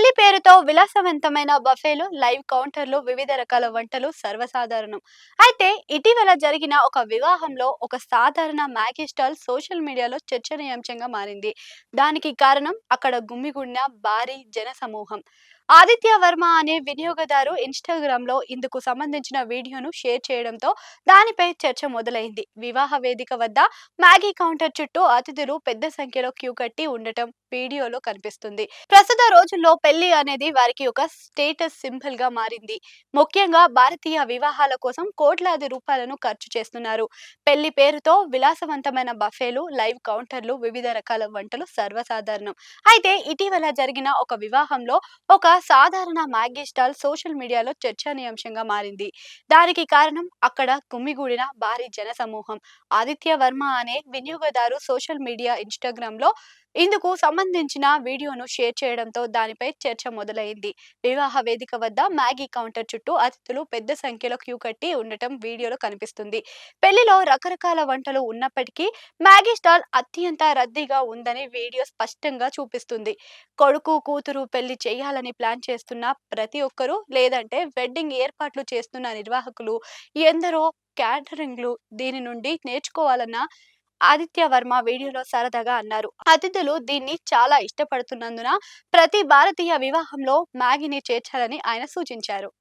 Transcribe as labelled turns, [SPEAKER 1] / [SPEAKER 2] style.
[SPEAKER 1] పెళ్లి పేరుతో విలాసవంతమైన బఫేలు, లైవ్ కౌంటర్లు, వివిధ రకాల వంటలు సర్వసాధారణం. అయితే ఇటీవల జరిగిన ఒక వివాహంలో ఒక సాధారణ మ్యాగీ స్టాల్ సోషల్ మీడియాలో చర్చనీయాంశంగా మారింది. దానికి కారణం అక్కడ గుమిగూడిన భారీ జన సమూహం. ఆదిత్య వర్మ అనే వినియోగదారు ఇన్స్టాగ్రామ్ లో ఇందుకు సంబంధించిన వీడియోను షేర్ చేయడంతో దానిపై చర్చ మొదలైంది. వివాహ వేదిక వద్ద మ్యాగీ కౌంటర్ చుట్టూ అతిథులు పెద్ద సంఖ్యలో క్యూ కట్టి ఉండటం వీడియోలో కనిపిస్తుంది. ప్రస్తుత రోజుల్లో పెళ్లి అనేది వారికి ఒక స్టేటస్ సింబల్ గా మారింది. ముఖ్యంగా భారతీయ వివాహాల కోసం కోట్లాది రూపాయలను ఖర్చు చేస్తున్నారు. పెళ్లి పేరుతో విలాసవంతమైన బఫేలు, లైవ్ కౌంటర్లు, వివిధ రకాల వంటలు సర్వసాధారణం. అయితే ఇటీవల జరిగిన ఒక వివాహంలో ఒక సాధారణ మ్యాగీ స్టాల్ సోషల్ మీడియాలో చర్చనీయాంశంగా మారింది. దానికి కారణం అక్కడ గుమిగూడిన భారీ జన సమూహం. ఆదిత్య వర్మ అనే వినియోగదారు సోషల్ మీడియా ఇన్స్టాగ్రామ్ లో ఇందుకు సంబంధించిన వీడియోను షేర్ చేయడంతో దానిపై చర్చ మొదలైంది. వివాహ వేదిక వద్ద మ్యాగీ కౌంటర్ చుట్టూ అతిథులు పెద్ద సంఖ్యలో క్యూ కట్టి ఉండటం వీడియోలో కనిపిస్తుంది. పెళ్లిలో రకరకాల వంటలు ఉన్నప్పటికీ మ్యాగీ స్టాల్ అత్యంత రద్దీగా ఉందని వీడియో స్పష్టంగా చూపిస్తుంది. కొడుకు కూతురు పెళ్లి చేయాలని ప్లాన్ చేస్తున్న ప్రతి ఒక్కరూ, లేదంటే వెడ్డింగ్ ఏర్పాట్లు చేస్తున్న నిర్వాహకులు, ఎందరో క్యాటరింగ్లు దీని నుండి నేర్చుకోవాలన్న ఆదిత్య వర్మ వీడియోలో సరదాగా అన్నారు. అతిథులు దీన్ని చాలా ఇష్టపడుతున్నందున ప్రతి భారతీయ వివాహంలో మ్యాగీని చేర్చాలని ఆయన సూచించారు.